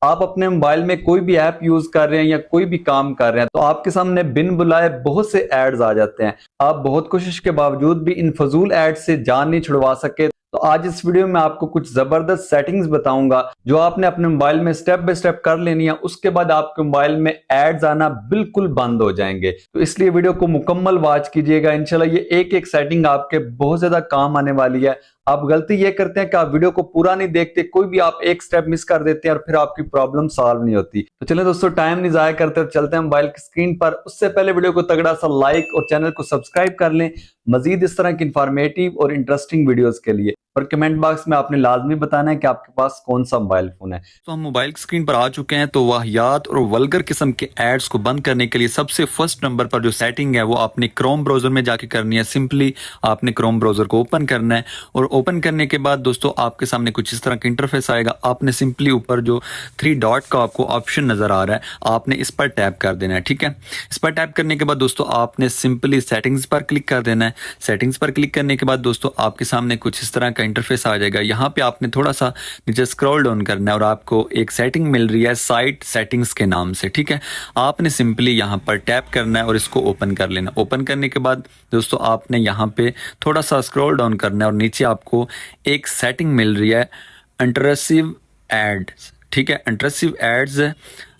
आप अपने मोबाइल में कोई भी ऐप यूज कर रहे हैं या कोई भी काम कर रहे हैं तो आपके सामने बिन बुलाए बहुत से एड्स आ जाते हैं। आप बहुत कोशिश के बावजूद भी इन फजूल एड से जान नहीं छुड़वा सके। तो आज इस वीडियो में आपको कुछ जबरदस्त सेटिंग्स बताऊंगा जो आपने अपने मोबाइल में स्टेप बाय स्टेप कर लेनी है। उसके बाद आपके मोबाइल में एड्स आना बिल्कुल बंद हो जाएंगे। तो इसलिए वीडियो को मुकम्मल वॉच कीजिएगा। इंशाल्लाह ये एक एक सेटिंग आपके बहुत ज्यादा काम आने वाली है। आप गलती ये करते हैं कि आप वीडियो को पूरा नहीं देखते, कोई भी आप एक स्टेप मिस कर देते हैं और फिर आपकी प्रॉब्लम सॉल्व नहीं होती। तो चलिए दोस्तों, टाइम नहीं जाया करते और चलते हैं मोबाइल की स्क्रीन पर। उससे पहले वीडियो को तगड़ा सा लाइक और चैनल को सब्सक्राइब कर लें मजीद इस तरह की इंफॉर्मेटिव और इंटरेस्टिंग वीडियोस के लिए। और कमेंट बॉक्स में आपने लाजमी बताना है कि आपके पास कौन सा मोबाइल फोन है। तो हम मोबाइल की स्क्रीन पर आ चुके हैं। तो वाहियात और वल्गर किस्म के एड्स को बंद करने के लिए सबसे फर्स्ट नंबर पर जो सेटिंग है वो आपने क्रोम ब्राउजर में जाके करनी है। सिंपली आपने क्रोम ब्राउजर को ओपन करना है और ओपन करने के बाद दोस्तों आपके सामने कुछ इस तरह का इंटरफेस आएगा। आपने सिंपली ऊपर जो 3 डॉट का आपको ऑप्शन नजर आ रहा है, आपने इस पर टैप कर देना है। ठीक है, इस पर टैप करने के बाद दोस्तों आपने सिंपली सेटिंग्स पर क्लिक कर देना है। सेटिंग्स पर क्लिक करने के बाद दोस्तों आपके सामने कुछ इस तरह का इंटरफेस आ जाएगा। यहाँ पे आपने थोड़ा सा नीचे स्क्रॉल डाउन करना है और आपको एक सेटिंग मिल रही है साइट सेटिंग्स के नाम से। ठीक है, आपने सिंपली यहाँ पर टैप करना है और इसको ओपन कर लेना। ओपन करने के बाद दोस्तों आपने यहाँ पे थोड़ा सा स्क्रॉल डाउन करना है और नीचे आपको एक सेटिंग मिल रही है इंटरेसिव एड्स। ठीक है, इंटरेसिव एड्स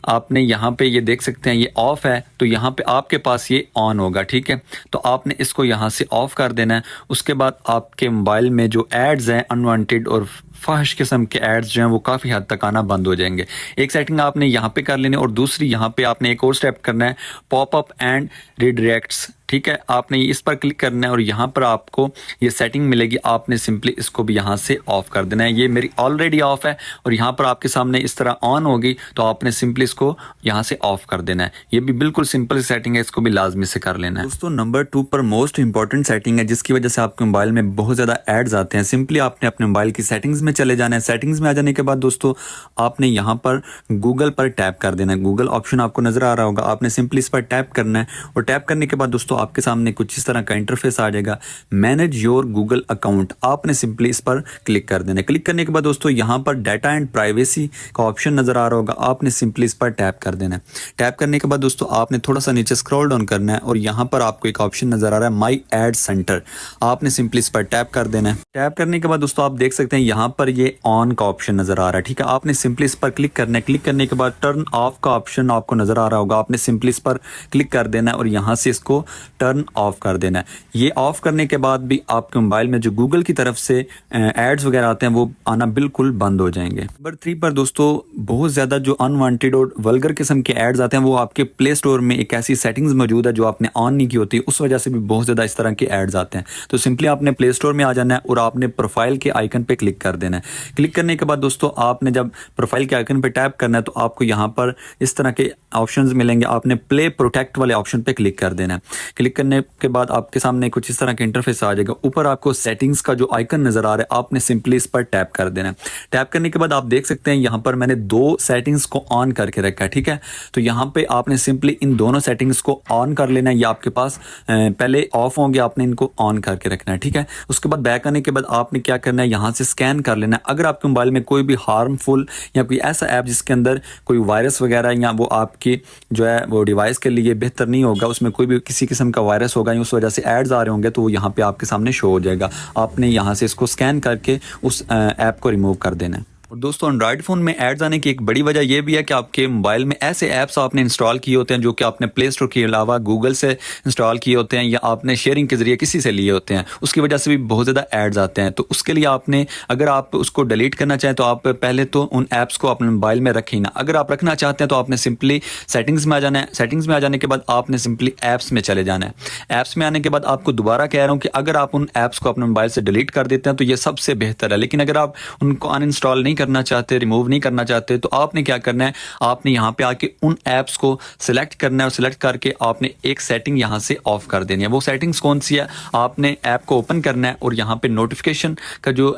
आपने यहाँ पे ये देख सकते हैं ये ऑफ है, तो यहाँ पे आपके पास ये ऑन होगा। ठीक है, तो आपने इसको यहाँ से ऑफ कर देना है। उसके बाद आपके मोबाइल में जो एड्स हैं अनवांटेड और फाहिश किस्म के एड्स जो हैं वो काफ़ी हद तक आना बंद हो जाएंगे। एक सेटिंग आपने यहाँ पे कर लेनी और दूसरी यहाँ पे आपने एक और स्टेप करना है, पॉपअप एंड रिडायरेक्ट्स। ठीक है, आपने इस पर क्लिक करना है और यहाँ पर आपको ये सेटिंग मिलेगी। आपने सिंपली इसको भी यहाँ से ऑफ कर देना है। ये मेरी ऑलरेडी ऑफ है और यहाँ पर आपके सामने इस तरह ऑन होगी, तो आपने सिंपली इसको यहाँ से ऑफ कर देना है। ये भी बिल्कुल सिंपल सेटिंग है, इसको भी लाजमी से कर लेना है। दोस्तों नंबर 2 पर मोस्ट इंपॉर्टेंट सेटिंग है जिसकी वजह से आपके मोबाइल में बहुत ज़्यादा एड्स आते हैं। सिंपली आपने अपने मोबाइल की सेटिंग्स में चले जाना है। सेटिंग्स में आ जाने के बाद दोस्तों आपने यहाँ पर गूगल पर टैप कर देना है। गूगल ऑप्शन आपको नजर आ रहा होगा, आपने सिंपली इस पर टैप करना है और टैप करने के बाद दोस्तों आपके सामने कुछ इस तरह का इंटरफेस आ जाएगा, मैनेज योर गूगल अकाउंट। आपने सिंपली इस पर क्लिक कर देना है। क्लिक करने के बाद दोस्तों यहाँ पर डाटा एंड प्राइवेसी का ऑप्शन नजर आ रहा होगा, आपने सिंपली इस पर टैप कर देना है। टैप करने के बाद दोस्तों आपने थोड़ा सा नीचे स्क्रॉल डाउन करना है और यहाँ पर आपको एक ऑप्शन नजर आ रहा है माई एड सेंटर। आपने सिंपली इस पर टैप कर देना है। टैप करने के बाद दोस्तों आप देख सकते हैं यहाँ पर ये ऑन का ऑप्शन नजर आ रहा है। ठीक है, आपने सिंपली इस पर क्लिक करना है। क्लिक करने के बाद टर्न ऑफ का ऑप्शन आपको नजर आ रहा होगा, आपने सिंपली इस पर क्लिक कर देना है और यहाँ से इसको टर्न ऑफ कर देना है। ये ऑफ करने के बाद भी आपके मोबाइल में जो गूगल की तरफ से एड्स वगैरह आते हैं वो आना बिल्कुल बंद हो जाएंगे। नंबर 3 पर दोस्तों बहुत ज्यादा जो अनवांटेड और वल्गर किस्म के एड्स आते हैं वो आपके प्ले स्टोर में एक ऐसी सेटिंग्स मौजूद है जो आपने ऑन नहीं की होती, उस वजह से भी बहुत ज्यादा इस तरह के एड्स आते हैं। तो सिंपली आपने प्ले स्टोर में आ जाना है और आपने प्रोफाइल के आइकन पे क्लिक कर देना है। क्लिक करने के बाद दोस्तों आपने जब प्रोफाइल के आइकन पे टैप करना है तो आपको यहाँ पर इस तरह के ऑप्शंस मिलेंगे। आपने प्ले प्रोटेक्ट वाले ऑप्शन पे क्लिक कर देना है। क्लिक करने के बाद आपके सामने कुछ इस तरह का इंटरफेस आ जाएगा। ऊपर आपको सेटिंग्स का जो आइकन नजर आ रहा है, आपने सिंपली इस पर टैप कर देना है। टैप करने के बाद आप देख सकते हैं यहाँ पर मैंने 2 सेटिंग्स को ऑन करके रखा है। ठीक है, तो यहाँ पे आपने सिंपली इन दोनों सेटिंग्स को ऑन कर लेना है। ये आपके पास पहले ऑफ होंगे, आपने इनको ऑन करके रखना है। ठीक है, उसके बाद बैक आने के बाद आपने क्या करना है, यहाँ से स्कैन कर लेना है। अगर आपके मोबाइल में कोई भी हार्मफुल या कोई ऐसा ऐप जिसके अंदर कोई वायरस वगैरह या वो आपकी जो है वो डिवाइस के लिए बेहतर नहीं होगा, उसमें कोई भी किसी किस्म का वायरस होगा या उस वजह से एड्स आ रहे होंगे, तो वो यहाँ पे आपके सामने शो हो जाएगा। आपने यहाँ से इसको स्कैन करके उस ऐप को रिमूव कर देना है। और दोस्तों एंड्रॉइड फ़ोन में एड्स आने की एक बड़ी वजह यह भी है कि आपके मोबाइल में ऐसे ऐप्स आपने इंस्टॉल किए होते हैं जो कि आपने प्ले स्टोर के अलावा गूगल से इंस्टॉल किए होते हैं या आपने शेयरिंग के ज़रिए किसी से लिए होते हैं, उसकी वजह से भी बहुत ज़्यादा एड्स आते हैं। तो उसके लिए आपने अगर आप उसको डिलीट करना चाहें तो आप पहले तो उन ऐप्स को अपने मोबाइल में रखें ना। अगर आप रखना चाहते हैं तो आपने सिंपली सेटिंग्स में आ जाना है। सेटिंग्स में आ जाने के बाद आपने सिंपली ऐप्स में चले जाना है। ऐप्स में आने के बाद आपको दोबारा कह रहा हूँ कि अगर आप उन ऐप्स को अपने मोबाइल से डिलीट कर देते हैं तो ये सबसे बेहतर है। लेकिन अगर आप उनको अनइंस्टॉल नहीं करना चाहते, रिमूव नहीं करना चाहते, तो आपने क्या करना है, आपने यहाँ पे आके उन ऐप्स को सिलेक्ट करना है और सिलेक्ट करके आपने एक सेटिंग यहाँ से ऑफ कर देनी है। वो सेटिंग्स कौन सी है, आपने ऐप को ओपन करना है और यहाँ पे नोटिफिकेशन का जो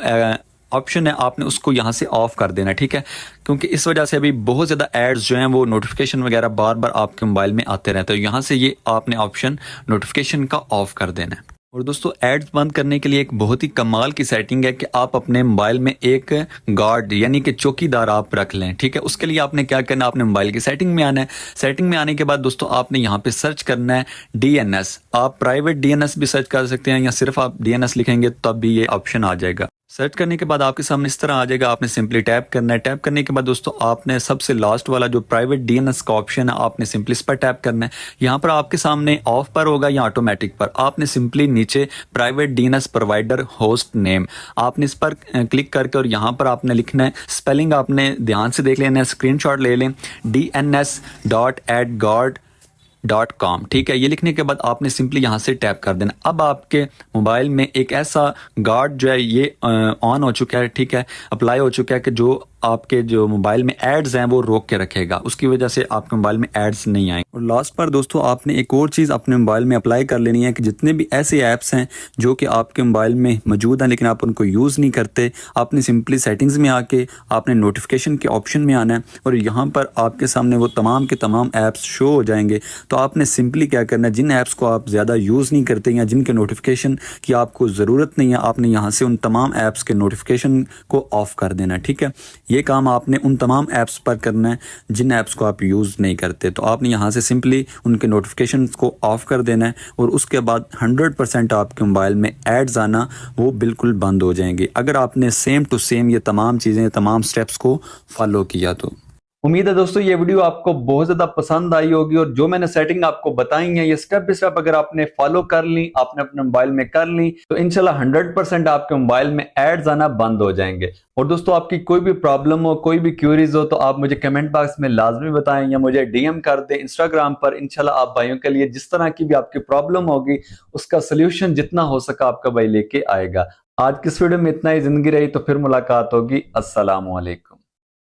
ऑप्शन है आपने उसको यहाँ से ऑफ कर देना है। ठीक है, क्योंकि इस वजह से अभी बहुत ज़्यादा एड्स जो हैं वो नोटिफिकेशन वगैरह बार बार आपके मोबाइल में आते रहते हैं। यहाँ से ये आपने ऑप्शन नोटिफिकेशन का ऑफ कर देना है। और दोस्तों एड्स बंद करने के लिए एक बहुत ही कमाल की सेटिंग है कि आप अपने मोबाइल में एक गार्ड यानी कि चौकीदार आप रख लें। ठीक है, उसके लिए आपने क्या करना है, आपने मोबाइल की सेटिंग में आना है। सेटिंग में आने के बाद दोस्तों आपने यहाँ पे सर्च करना है डीएनएस। आप प्राइवेट डीएनएस भी सर्च कर सकते हैं या सिर्फ आप डीएनएस लिखेंगे तब भी ये ऑप्शन आ जाएगा। सर्च करने के बाद आपके सामने इस तरह आ जाएगा, आपने सिंपली टैप करना है। टैप करने के बाद दोस्तों आपने सबसे लास्ट वाला जो प्राइवेट डीएनएस का ऑप्शन है आपने सिंपली इस पर टैप करना है। यहाँ पर आपके सामने ऑफ पर होगा या ऑटोमेटिक पर, आपने सिंपली नीचे private DNS provider host name आपने इस पर क्लिक करके और यहाँ पर आपने लिखना है, स्पेलिंग आपने ध्यान से देख लेना है, स्क्रीनशॉट ले लें, dns.adguard.com। ठीक है, ये लिखने के बाद आपने सिंपली यहाँ से टैप कर देना। अब आपके मोबाइल में एक ऐसा गार्ड जो है ये ऑन हो चुका है। ठीक है, अप्लाई हो चुका है कि जो आपके जो मोबाइल में एड्स हैं वो रोक के रखेगा, उसकी वजह से आपके मोबाइल में एड्स नहीं आएंगे। और लास्ट पर दोस्तों आपने एक और चीज़ अपने मोबाइल में अप्लाई कर लेनी है कि जितने भी ऐसे ऐप्स हैं जो कि आपके मोबाइल में मौजूद हैं लेकिन आप उनको यूज़ नहीं करते, आपने सिंपली सेटिंग्स में आके आपने नोटिफिकेशन के ऑप्शन में आना है और यहाँ पर आपके सामने वो तमाम के तमाम ऐप्स शो हो जाएंगे। तो आपने सिंपली क्या करना है, जिन ऐप्स को आप ज़्यादा यूज़ नहीं करते या जिनके नोटिफिकेशन की आपको ज़रूरत नहीं है, आपने यहाँ से उन तमाम ऐप्स के नोटिफिकेशन को ऑफ़ कर देना है। ठीक है, ये काम आपने उन तमाम ऐप्स पर करना है जिन ऐप्स को आप यूज़ नहीं करते। तो आपने यहाँ से सिंपली उनके नोटिफिकेशंस को ऑफ कर देना है और उसके बाद 100% आपके मोबाइल में एड्स आना वो बिल्कुल बंद हो जाएंगे अगर आपने सेम टू सेम ये तमाम चीज़ें, तमाम स्टेप्स को फॉलो किया तो। उम्मीद है दोस्तों ये वीडियो आपको बहुत ज़्यादा पसंद आई होगी और जो मैंने सेटिंग आपको बताई है ये स्टेप बाय स्टेप अगर आपने फॉलो कर ली, आपने अपने मोबाइल में कर ली तो इंशाल्लाह 100% आपके मोबाइल में एड्स आना बंद हो जाएंगे। और दोस्तों आपकी कोई भी प्रॉब्लम हो, कोई भी क्यूरीज हो तो आप मुझे कमेंट बॉक्स में लाजमी बताएं या मुझे डीएम कर दें इंस्टाग्राम पर। इंशाल्लाह आप भाइयों के लिए जिस तरह की भी आपकी प्रॉब्लम होगी उसका सोल्यूशन जितना हो सका आपका भाई लेके आएगा। आज की इस वीडियो में इतना ही, जिंदगी रही तो फिर मुलाकात होगी। अस्सलाम वालेकुम।